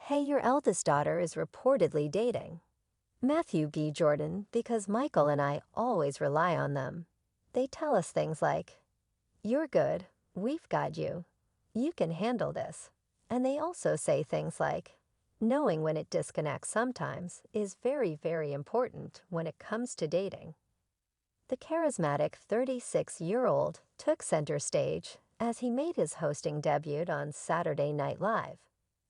Hey, your eldest daughter is reportedly dating Matthew B. Jordan because Michael and I always rely on them. They tell us things like, "You're good, we've got you, you can handle this." And they also say things like, "Knowing when it disconnects sometimes is very, very important when it comes to dating." The charismatic 36-year-old took center stage as he made his hosting debut on Saturday Night Live.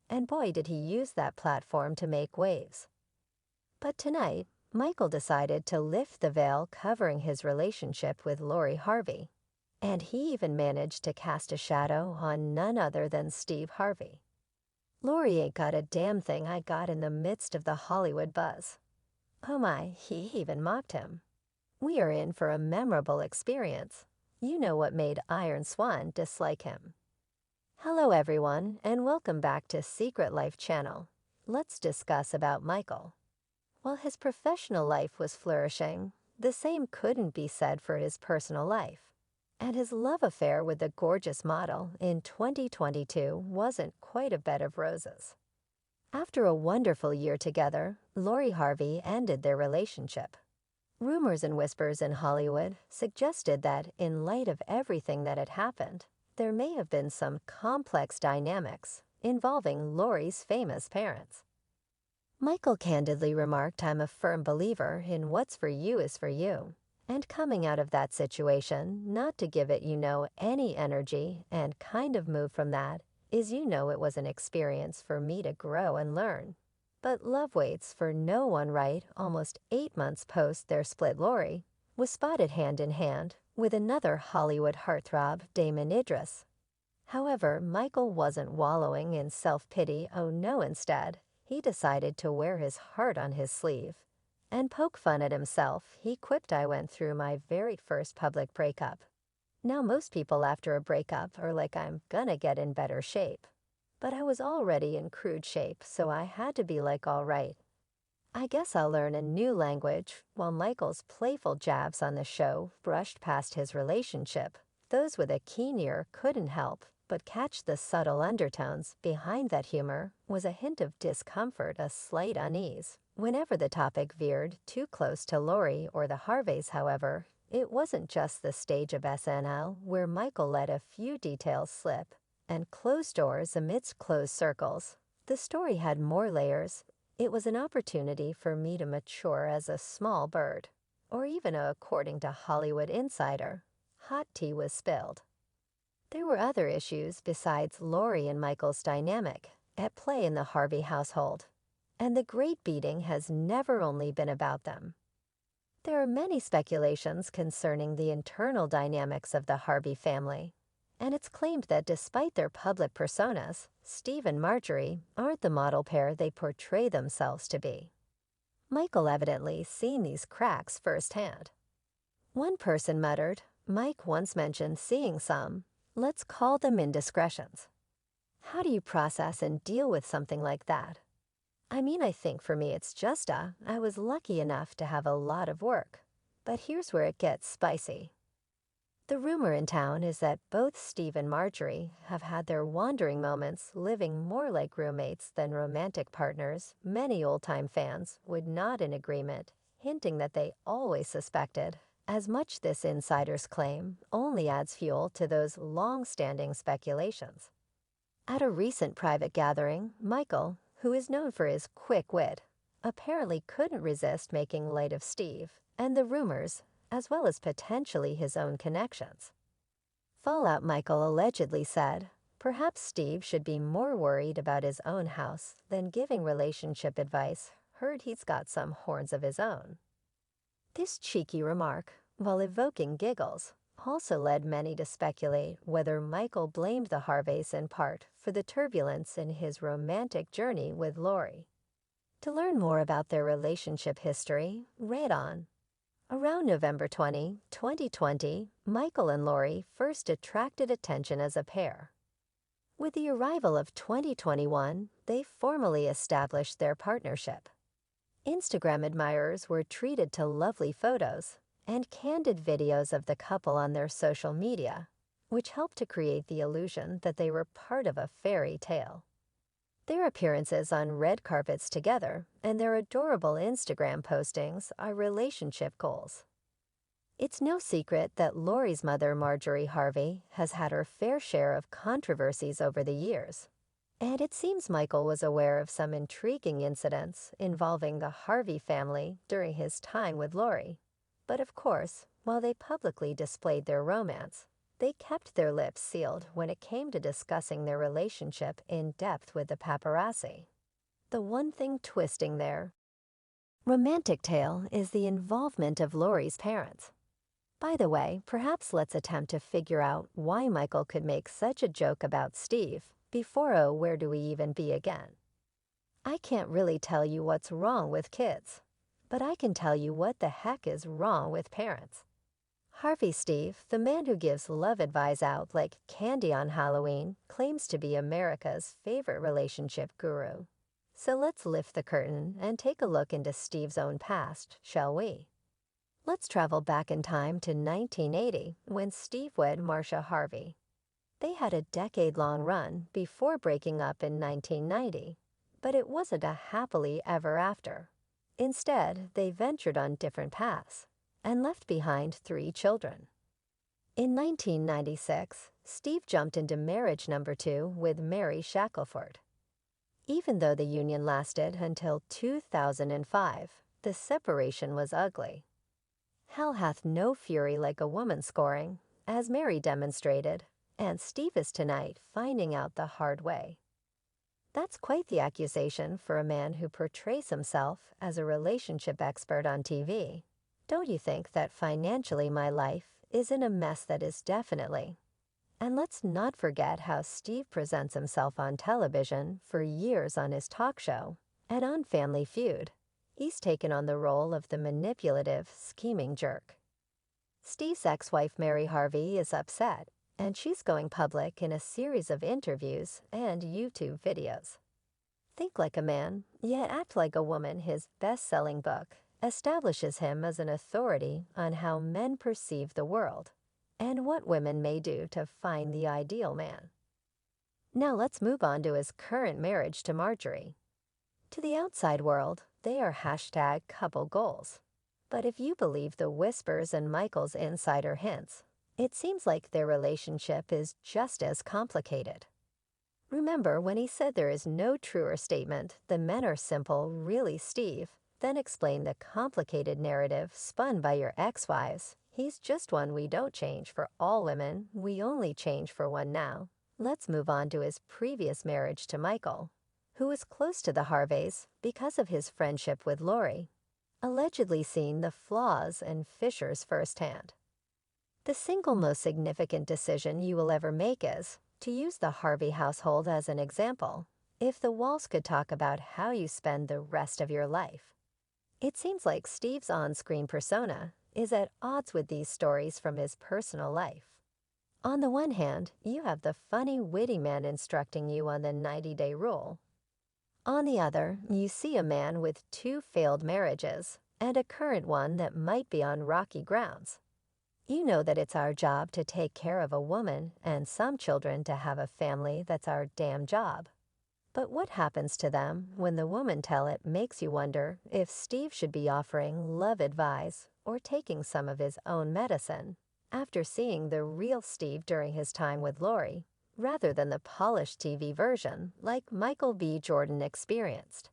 And boy, did he use that platform to make waves. But tonight, Michael decided to lift the veil covering his relationship with Harvey. And he even managed to cast a shadow on none other than Steve Harvey. Lori ain't got a damn thing I got in the midst of the Hollywood buzz. Oh my, he even mocked him. We are in for a memorable experience. You know what made Iron Swan dislike him. Hello everyone, and welcome back to Secret Life Channel. Let's discuss about Michael. While his professional life was flourishing, the same couldn't be said for his personal life. And his love affair with the gorgeous model in 2022 wasn't quite a bed of roses. After a wonderful year together, Harvey ended their relationship. Rumors and whispers in Hollywood suggested that, in light of everything that had happened, there may have been some complex dynamics involving Lori's famous parents. Michael candidly remarked, "I'm a firm believer in what's for you is for you." And coming out of that situation, not to give it, any energy and kind of move from that, is it was an experience for me to grow and learn. But love waits for no one, right? Almost 8 months post their split, Lori was spotted hand in hand with another Hollywood heartthrob, Damon Idris. However, Michael wasn't wallowing in self-pity. Oh no, instead, he decided to wear his heart on his sleeve and poke fun at himself. He quipped, "I went through my very first public breakup. Now most people after a breakup are like, I'm gonna get in better shape. But I was already in crude shape, so I had to be like, all right, I guess I'll learn a new language." While Michael's playful jabs on the show brushed past his relationship, those with a keen ear couldn't help but catch the subtle undertones behind that humor was a hint of discomfort, a slight unease. Whenever the topic veered too close to Lori or the Harveys, however, it wasn't just the stage of SNL where Michael let a few details slip and closed doors amidst closed circles. The story had more layers. It was an opportunity for me to mature as a small bird. Or even according to Hollywood Insider, hot tea was spilled. There were other issues besides Lori and Michael's dynamic at play in the Harvey household. And the great beating has never only been about them. There are many speculations concerning the internal dynamics of the Harvey family. And it's claimed that despite their public personas, Steve and Marjorie aren't the model pair they portray themselves to be. Michael evidently seen these cracks firsthand. One person muttered, Mike once mentioned seeing some, let's call them indiscretions. How do you process and deal with something like that? I mean, I think for me it's just I was lucky enough to have a lot of work. But here's where it gets spicy. The rumor in town is that both Steve and Marjorie have had their wandering moments, living more like roommates than romantic partners. Many old-time fans would nod in agreement, hinting that they always suspected. As much this insider's claim only adds fuel to those long-standing speculations. At a recent private gathering, Michael, who is known for his quick wit, apparently couldn't resist making light of Steve and the rumors, as well as potentially his own connections. Fallout Michael allegedly said, perhaps Steve should be more worried about his own house than giving relationship advice. Heard he's got some horns of his own. This cheeky remark, while evoking giggles, also led many to speculate whether Michael blamed the Harveys in part for the turbulence in his romantic journey with Lori. To learn more about their relationship history, read on. Around November 20, 2020, Michael and Lori first attracted attention as a pair. With the arrival of 2021, they formally established their partnership. Instagram admirers were treated to lovely photos and candid videos of the couple on their social media, which helped to create the illusion that they were part of a fairy tale. Their appearances on red carpets together and their adorable Instagram postings are relationship goals. It's no secret that Lori's mother, Marjorie Harvey, has had her fair share of controversies over the years. And it seems Michael was aware of some intriguing incidents involving the Harvey family during his time with Lori. But of course, while they publicly displayed their romance, they kept their lips sealed when it came to discussing their relationship in depth with the paparazzi. The one thing twisting their romantic tale is the involvement of Lori's parents. By the way, perhaps let's attempt to figure out why Michael could make such a joke about Steve before "Oh, where do we even be again?" I can't really tell you what's wrong with kids, but I can tell you what the heck is wrong with parents. Harvey Steve, the man who gives love advice out like candy on Halloween, claims to be America's favorite relationship guru. So let's lift the curtain and take a look into Steve's own past, shall we? Let's travel back in time to 1980 when Steve wed Marcia Harvey. They had a decade-long run before breaking up in 1990, but it wasn't a happily ever after. Instead, they ventured on different paths and left behind 3 children. In 1996, Steve jumped into marriage number 2 with Mary Shackelford. Even though the union lasted until 2005, the separation was ugly. Hell hath no fury like a woman scoring, as Mary demonstrated, and Steve is tonight finding out the hard way. That's quite the accusation for a man who portrays himself as a relationship expert on TV. Don't you think that financially my life is in a mess that is definitely? And let's not forget how Steve presents himself on television for years on his talk show and on Family Feud. He's taken on the role of the manipulative, scheming jerk. Steve's ex-wife Mary Harvey is upset, and she's going public in a series of interviews and YouTube videos. Think Like a Man, Yet Act Like a Woman, his best-selling book, establishes him as an authority on how men perceive the world and what women may do to find the ideal man. Now let's move on to his current marriage to Marjorie. To the outside world, they are #couple goals. But if you believe the whispers and Michael's insider hints, it seems like their relationship is just as complicated. Remember when he said there is no truer statement than men are simple, really, Steve, then explain the complicated narrative spun by your ex-wives. He's just one we don't change for all women, we only change for one now. Let's move on to his previous marriage to Michael, who was close to the Harveys because of his friendship with Lori, allegedly seen the flaws and fissures firsthand. The single most significant decision you will ever make is to use the Harvey household as an example. If the walls could talk about how you spend the rest of your life. It seems like Steve's on-screen persona is at odds with these stories from his personal life. On the one hand, you have the funny, witty man instructing you on the 90-day rule. On the other, you see a man with 2 failed marriages and a current one that might be on rocky grounds. You know that it's our job to take care of a woman and some children to have a family. That's our damn job. But what happens to them when the woman tell it makes you wonder if Steve should be offering love advice or taking some of his own medicine after seeing the real Steve during his time with Lori, rather than the polished TV version like Michael B. Jordan experienced.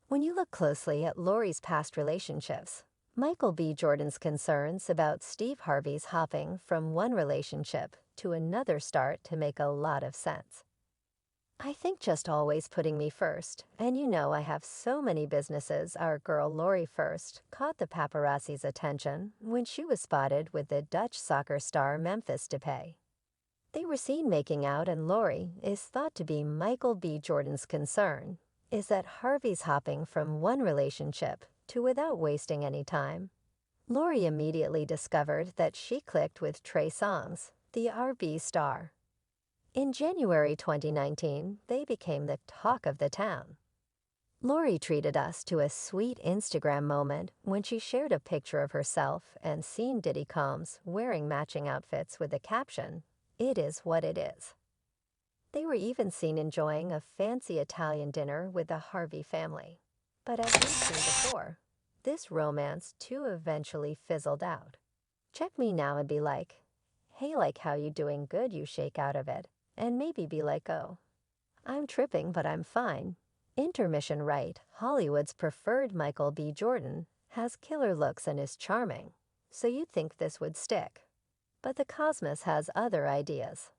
When you look closely at Lori's past relationships, Michael B. Jordan's concerns about Steve Harvey's hopping from one relationship to another start to make a lot of sense. I think just always putting me first, and you know I have so many businesses. Our girl Lori first caught the paparazzi's attention when she was spotted with the Dutch soccer star Memphis Depay. They were seen making out, and Lori is thought to be Michael B. Jordan's concern is that Harvey's hopping from one relationship to without wasting any time. Lori immediately discovered that she clicked with Trey Songz, the RB star. In January 2019, they became the talk of the town. Lori treated us to a sweet Instagram moment when she shared a picture of herself and seen Diddy Combs wearing matching outfits with the caption, "It is what it is." They were even seen enjoying a fancy Italian dinner with the Harvey family. But as we've seen before, this romance too eventually fizzled out. Check me now and be like, hey, like how you doing good, you shake out of it. And maybe be like, oh, I'm tripping, but I'm fine. Intermission right, Hollywood's preferred Michael B. Jordan has killer looks and is charming. So you'd think this would stick. But the cosmos has other ideas.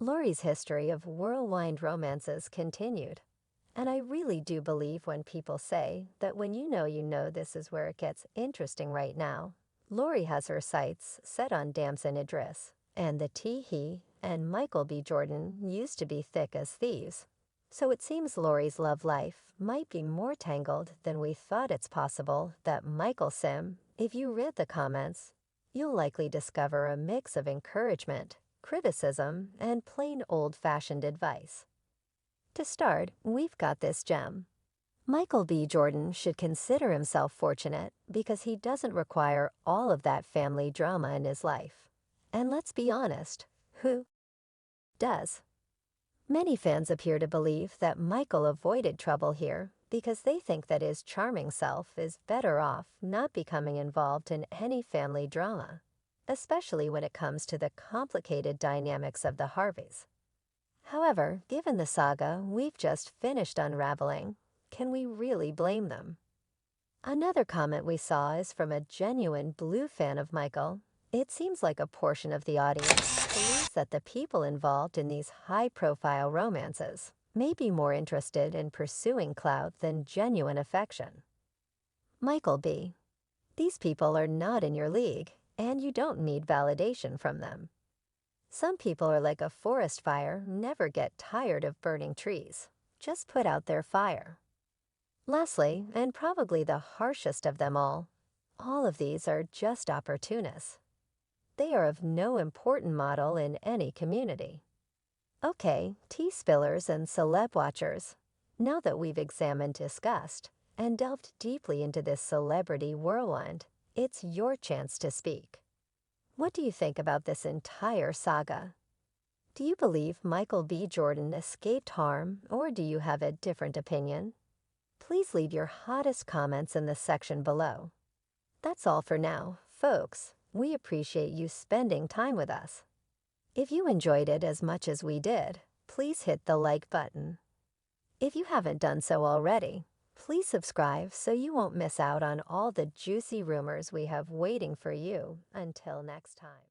Laurie's history of whirlwind romances continued. And I really do believe when people say that when you know this is where it gets interesting right now. Laurie has her sights set on Damson Idris, and the he and Michael B. Jordan used to be thick as thieves. So it seems Laurie's love life might be more tangled than we thought. It's possible that Michael Sim, if you read the comments, you'll likely discover a mix of encouragement, criticism, and plain old-fashioned advice. To start, we've got this gem. Michael B. Jordan should consider himself fortunate because he doesn't require all of that family drama in his life. And let's be honest, who does? Many fans appear to believe that Michael avoided trouble here because they think that his charming self is better off not becoming involved in any family drama, especially when it comes to the complicated dynamics of the Harveys. However, given the saga we've just finished unraveling, can we really blame them? Another comment we saw is from a genuine Blue fan of Michael. It seems like a portion of the audience believes that the people involved in these high-profile romances may be more interested in pursuing clout than genuine affection. Michael B. These people are not in your league, and you don't need validation from them. Some people are like a forest fire, never get tired of burning trees. Just put out their fire. Lastly, and probably the harshest of them all of these are just opportunists. They are of no important model in any community. Okay, tea spillers and celeb watchers, now that we've examined, discussed, and delved deeply into this celebrity whirlwind, it's your chance to speak. What do you think about this entire saga? Do you believe Michael B. Jordan escaped harm, or do you have a different opinion? Please leave your hottest comments in the section below. That's all for now, folks. We appreciate you spending time with us. If you enjoyed it as much as we did, please hit the like button. If you haven't done so already, please subscribe so you won't miss out on all the juicy rumors we have waiting for you. Until next time.